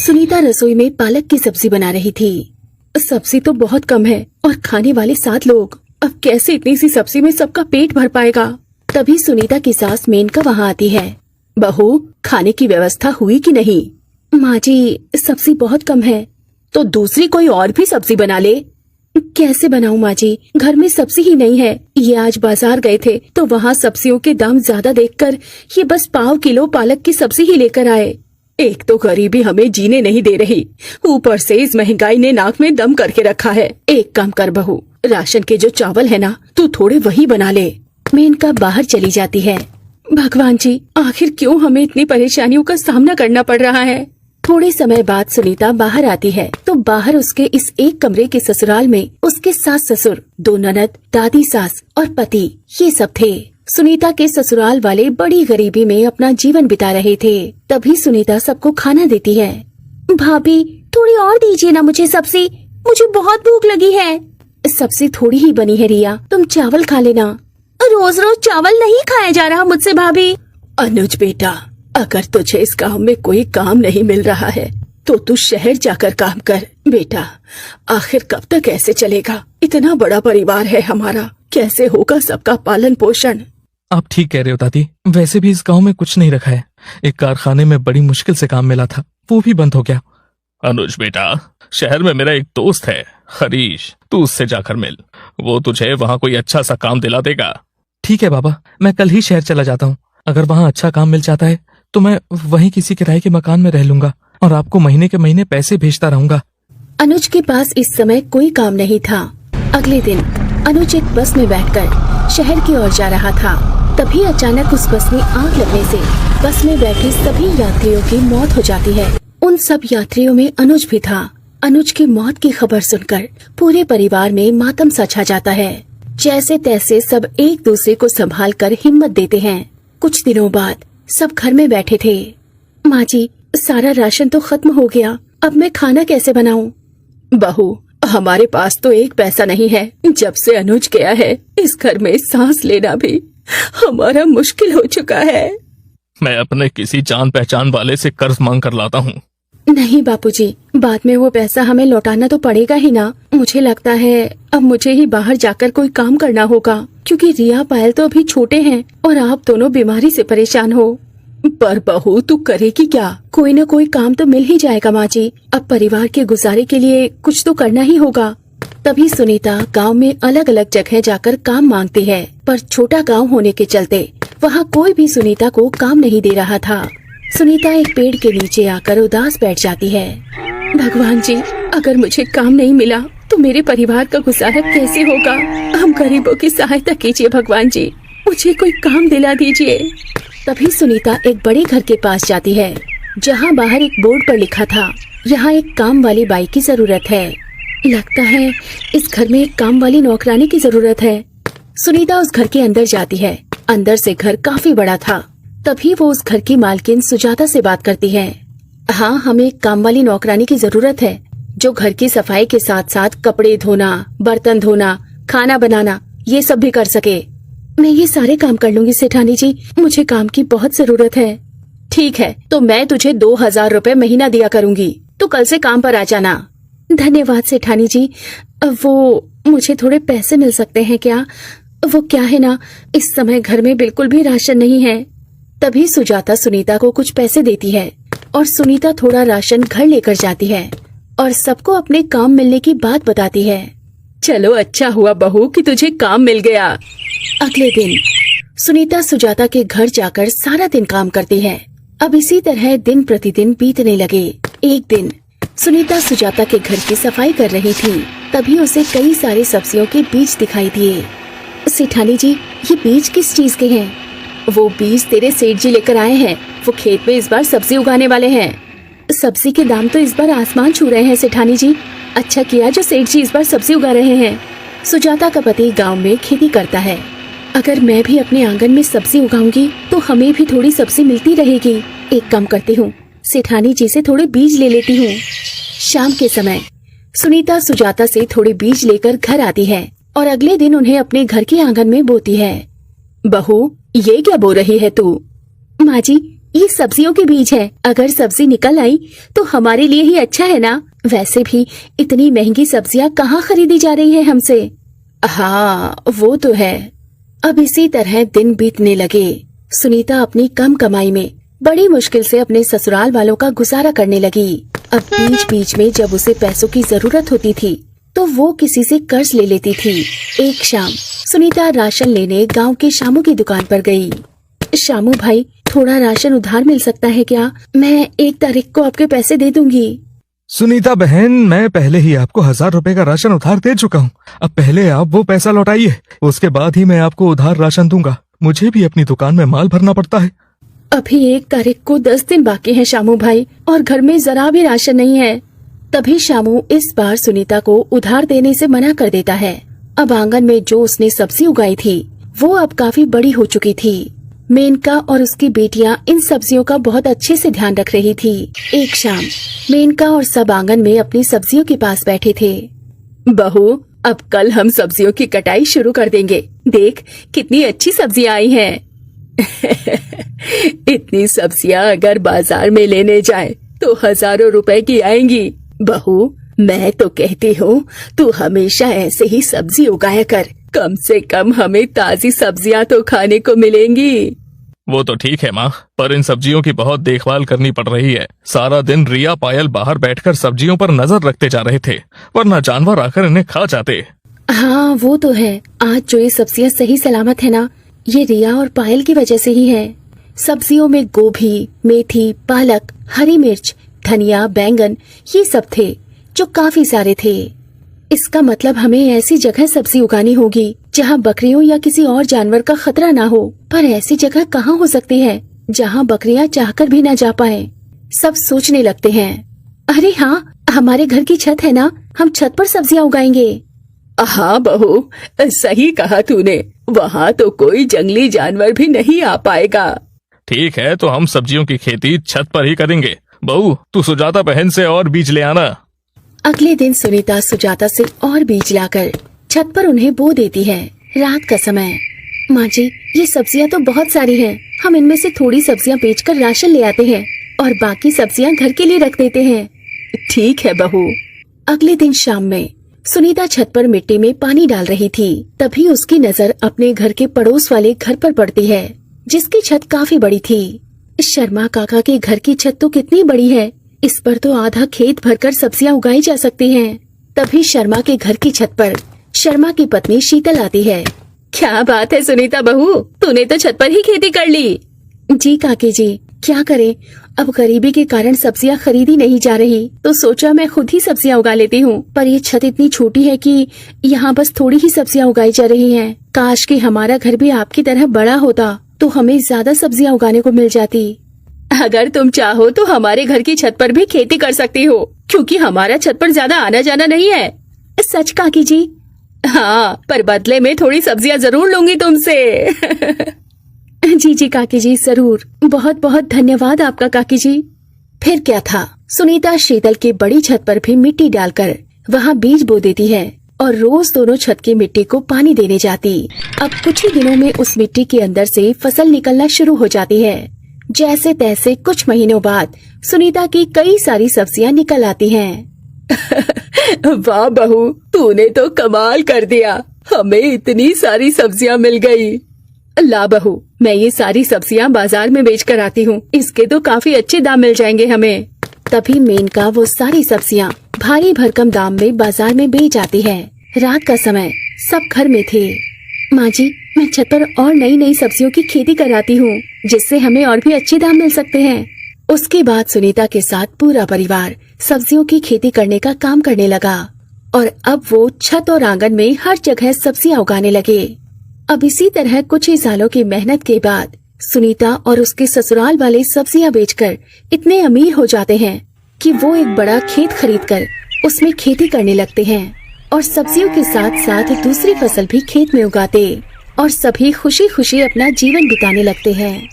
सुनीता रसोई में पालक की सब्जी बना रही थी। सब्जी तो बहुत कम है और खाने वाले 7 लोग। अब कैसे इतनी सी सब्जी में सबका पेट भर पाएगा। तभी सुनीता की सास मेनका वहाँ आती है। बहू, खाने की व्यवस्था हुई कि नहीं? माँ जी, सब्जी बहुत कम है। तो दूसरी कोई और भी सब्जी बना ले। कैसे बनाऊं माँ जी, घर में सब्जी ही नहीं है। ये आज बाजार गए थे तो वहाँ सब्जियों के दाम ज्यादा देखकर ये बस पाव किलो पालक की सब्जी ही लेकर आए। एक तो गरीबी हमें जीने नहीं दे रही, ऊपर से इस महंगाई ने नाक में दम करके रखा है। एक काम कर बहू, राशन के जो चावल है ना, तू थोड़े वही बना ले। मेनका बाहर चली जाती है। भगवान जी, आखिर क्यों हमें इतनी परेशानियों का सामना करना पड़ रहा है। थोड़े समय बाद सुनीता बाहर आती है तो बाहर उसके इस एक कमरे के ससुराल में उसके सास ससुर, 2 ननद, दादी सास और पति ये सब थे। सुनीता के ससुराल वाले बड़ी गरीबी में अपना जीवन बिता रहे थे। तभी सुनीता सबको खाना देती है। भाभी, थोड़ी और दीजिए ना मुझे सब्जी, मुझे बहुत भूख लगी है। सब्जी थोड़ी ही बनी है रिया, तुम चावल खा लेना। रोज रोज चावल नहीं खाया जा रहा मुझसे भाभी। अनुज बेटा, अगर तुझे इस गांव में कोई काम नहीं मिल रहा है तो तू शहर जाकर काम कर। बेटा, आखिर कब तक ऐसे चलेगा? इतना बड़ा परिवार है हमारा, कैसे होगा सबका पालन पोषण? आप ठीक कह रहे हो दादी। वैसे भी इस गांव में कुछ नहीं रखा है। एक कारखाने में बड़ी मुश्किल से काम मिला था, वो भी बंद हो गया। अनुज बेटा, शहर में मेरा एक दोस्त है हरीश, तू उससे जाकर मिल। वो तुझे वहाँ कोई अच्छा सा काम दिला देगा। ठीक है बाबा, मैं कल ही शहर चला जाता हूँ। अगर वहाँ अच्छा काम मिल जाता है तो मैं वहीं किसी किराए के मकान में रह लूंगा और आपको महीने के महीने पैसे भेजता रहूंगा। अनुज के पास इस समय कोई काम नहीं था। अगले दिन अनुज एक बस में बैठकर शहर की ओर जा रहा था। तभी अचानक उस बस में आग लगने से बस में बैठे सभी यात्रियों की मौत हो जाती है। उन सब यात्रियों में अनुज भी था। अनुज की मौत की खबर सुनकर पूरे परिवार में मातम सा छा जाता है। जैसे तैसे सब एक दूसरे को संभाल कर हिम्मत देते हैं। कुछ दिनों बाद सब घर में बैठे थे। माँ जी, सारा राशन तो खत्म हो गया, अब मैं खाना कैसे बनाऊं? बहू, हमारे पास तो 1 पैसा नहीं है। जब से अनुज गया है इस घर में सांस लेना भी हमारा मुश्किल हो चुका है। मैं अपने किसी जान पहचान वाले से कर्ज मांग कर लाता हूँ। नहीं बापूजी, बाद में वो पैसा हमें लौटाना तो पड़ेगा ही ना। मुझे लगता है अब मुझे ही बाहर जाकर कोई काम करना होगा, क्योंकि रिया पायल तो अभी छोटे हैं और आप दोनों बीमारी से परेशान हो। पर बहू, तू करेगी क्या? कोई न कोई काम तो मिल ही जाएगा माँ जी। अब परिवार के गुजारे के लिए कुछ तो करना ही होगा। तभी सुनीता गांव में अलग अलग जगह जाकर काम मांगती है, पर छोटा गांव होने के चलते वहाँ कोई भी सुनीता को काम नहीं दे रहा था। सुनीता एक पेड़ के नीचे आकर उदास बैठ जाती है। भगवान जी, अगर मुझे काम नहीं मिला तो मेरे परिवार का गुजारा कैसे होगा? हम गरीबों की सहायता कीजिए भगवान जी, मुझे कोई काम दिला दीजिए। तभी सुनीता एक बड़े घर के पास जाती है, जहाँ बाहर एक बोर्ड पर लिखा था, यहाँ एक काम वाली बाई की जरूरत है। लगता है इस घर में एक काम वाली नौकरानी की जरूरत है। सुनीता उस घर के अंदर जाती है। अंदर से घर काफी बड़ा था। तभी वो उस घर की मालकिन सुजाता से बात करती है। हाँ, हमें एक काम वाली नौकरानी की जरूरत है, जो घर की सफाई के साथ साथ कपड़े धोना, बर्तन धोना, खाना बनाना ये सब भी कर सके। मैं ये सारे काम कर लूंगी सेठानी जी, मुझे काम की बहुत जरूरत है। ठीक है, तो मैं तुझे 2000 रुपए महीना दिया करूंगी, तो कल से काम पर आ जाना। धन्यवाद सेठानी जी। वो मुझे थोड़े पैसे मिल सकते हैं क्या? वो क्या है ना, इस समय घर में बिल्कुल भी राशन नहीं है। तभी सुजाता सुनीता को कुछ पैसे देती है और सुनीता थोड़ा राशन घर लेकर जाती है और सबको अपने काम मिलने की बात बताती है। चलो, अच्छा हुआ बहू कि तुझे काम मिल गया। अगले दिन सुनीता सुजाता के घर जाकर सारा दिन काम करती है। अब इसी तरह दिन प्रतिदिन बीतने लगे। एक दिन सुनीता सुजाता के घर की सफाई कर रही थी, तभी उसे कई सारे सब्जियों के बीज दिखाई दिए। सेठानी जी, ये बीज किस चीज के हैं? वो बीज तेरे सेठ जी लेकर आए हैं। वो खेत में इस बार सब्जी उगाने वाले हैं। सब्जी के दाम तो इस बार आसमान छू रहे हैं सेठानी जी। अच्छा किया जो सेठ जी इस बार सब्जी उगा रहे हैं। सुजाता का पति गांव में खेती करता है। अगर मैं भी अपने आंगन में सब्जी उगाऊंगी तो हमें भी थोड़ी सब्जी मिलती रहेगी। एक काम करती हूँ, सेठानी जी से थोड़े बीज ले लेती हूँ। शाम के समय सुनीता सुजाता से थोड़े बीज लेकर घर आती है और अगले दिन उन्हें अपने घर के आंगन में बोती है। बहू, ये क्या बो रही है तू? माँ जी, ये सब्जियों के बीज है। अगर सब्जी निकल आई तो हमारे लिए ही अच्छा है ना। वैसे भी इतनी महंगी सब्जियां कहाँ खरीदी जा रही है हमसे। हाँ वो तो है। अब इसी तरह दिन बीतने लगे। सुनीता अपनी कम कमाई में बड़ी मुश्किल से अपने ससुराल वालों का गुजारा करने लगी। अब बीच बीच में जब उसे पैसों की जरूरत होती थी तो वो किसी से कर्ज ले लेती थी। एक शाम सुनीता राशन लेने गांव के शामू की दुकान पर गई। शामू भाई, थोड़ा राशन उधार मिल सकता है क्या? मैं 1 तारीख को आपके पैसे दे दूंगी। सुनीता बहन, मैं पहले ही आपको 1000 रुपए का राशन उधार दे चुका हूँ। अब पहले आप वो पैसा लौटाइए, उसके बाद ही मैं आपको उधार राशन दूंगा। मुझे भी अपनी दुकान में माल भरना पड़ता है। अभी 1 तारीख को 10 दिन बाकी है शामू भाई, और घर में जरा भी राशन नहीं है। तभी शामू इस बार सुनीता को उधार देने से मना कर देता है। अब आंगन में जो उसने सब्जी उगाई थी वो अब काफी बड़ी हो चुकी थी। मेनका और उसकी बेटियां इन सब्जियों का बहुत अच्छे से ध्यान रख रही थी। एक शाम मेनका और सब आंगन में अपनी सब्जियों के पास बैठे थे। बहू, अब कल हम सब्जियों की कटाई शुरू कर देंगे। देख कितनी अच्छी सब्जियां आई हैं। इतनी सब्जियां अगर बाजार में लेने जाए तो हजारों रुपए की आएंगी। बहू, मैं तो कहती हूँ तू हमेशा ऐसे ही सब्जी उगाया कर। कम से कम हमें ताजी सब्जियां तो खाने को मिलेंगी। वो तो ठीक है माँ, पर इन सब्जियों की बहुत देखभाल करनी पड़ रही है। सारा दिन रिया पायल बाहर बैठकर सब्जियों पर नजर रखते जा रहे थे, वरना जानवर आकर इन्हें खा जाते। हाँ वो तो है। आज जो ये सब्जियां सही सलामत है ना, ये रिया और पायल की वजह से ही है। सब्जियों में गोभी, मेथी, पालक, हरी मिर्च, धनिया, बैंगन ये सब थे जो काफी सारे थे। इसका मतलब हमें ऐसी जगह सब्जी उगानी होगी जहाँ बकरियों या किसी और जानवर का खतरा ना हो। पर ऐसी जगह कहाँ हो सकती है जहाँ बकरियाँ चाहकर भी ना जा पाए। सब सोचने लगते हैं, अरे हाँ, हमारे घर की छत है ना, हम छत पर सब्जियाँ उगाएंगे। हाँ बहू, सही कहा तूने। वहाँ तो कोई जंगली जानवर भी नहीं आ पाएगा। ठीक है, तो हम सब्जियों की खेती छत पर ही करेंगे। बहू, तू सुजाता बहन से और बीज ले आना। अगले दिन सुनीता सुजाता से और बीज लाकर छत पर उन्हें बो देती है। रात का समय। माँ जी, ये सब्जियाँ तो बहुत सारी हैं। हम इनमें से थोड़ी सब्जियाँ बेचकर राशन ले आते हैं और बाकी सब्जियाँ घर के लिए रख देते हैं। ठीक है बहू। अगले दिन शाम में सुनीता छत पर मिट्टी में पानी डाल रही थी। तभी उसकी नजर अपने घर के पड़ोस वाले घर पर पड़ती है, जिसकी छत काफी बड़ी थी। शर्मा काका के घर की छत तो कितनी बड़ी है, इस पर तो आधा खेत भरकर सब्जियां उगाई जा सकती हैं। तभी शर्मा के घर की छत पर शर्मा की पत्नी शीतल आती है। क्या बात है सुनीता बहू, तूने तो छत पर ही खेती कर ली। जी काकी जी, क्या करें, अब गरीबी के कारण सब्जियां खरीदी नहीं जा रही, तो सोचा मैं खुद ही सब्जियां उगा लेती हूँ। पर ये छत इतनी छोटी है कि यहाँ बस थोड़ी ही सब्जियां उगाई जा रही हैं। काश कि हमारा घर भी आपकी तरह बड़ा होता तो हमें ज्यादा सब्जियां उगाने को मिल जाती। अगर तुम चाहो तो हमारे घर की छत पर भी खेती कर सकती हो, क्योंकि हमारा छत पर ज्यादा आना जाना नहीं है। सच काकी जी? हाँ, पर बदले में थोड़ी सब्जियां जरूर लूंगी तुमसे। जी जी काकी जी, जरूर। बहुत बहुत धन्यवाद आपका काकी जी। फिर क्या था, सुनीता शीतल की बड़ी छत पर भी मिट्टी डालकर वहाँ बीज बो देती है और रोज दोनों छत की मिट्टी को पानी देने जाती। अब कुछ ही दिनों में उस मिट्टी के अंदर से फसल निकलना शुरू हो जाती है। जैसे तैसे कुछ महीनों बाद सुनीता की कई सारी सब्जियां निकल आती हैं। वाह बहू, तूने तो कमाल कर दिया, हमें इतनी सारी सब्जियां मिल गई। ला बहू, मैं ये सारी सब्जियां बाजार में बेच कर आती हूँ, इसके तो काफी अच्छे दाम मिल जाएंगे हमें। तभी मेनका वो सारी सब्जियां भारी भरकम दाम में बाजार में बेच आती है। रात का समय, सब घर में थे। माँ जी, मैं छत पर और नई नई सब्जियों की खेती कराती हूँ, जिससे हमें और भी अच्छे दाम मिल सकते हैं। उसके बाद सुनीता के साथ पूरा परिवार सब्जियों की खेती करने का काम करने लगा और अब वो छत और आंगन में हर जगह सब्जियां उगाने लगे। अब इसी तरह कुछ ही सालों की मेहनत के बाद सुनीता और उसके ससुराल वाले सब्जियां बेचकर इतने अमीर हो जाते हैं कि वो एक बड़ा खेत खरीदकर उसमें खेती करने लगते हैं और सब्जियों के साथ साथ दूसरी फसल भी खेत में उगाते और सभी खुशी खुशी अपना जीवन बिताने लगते हैं।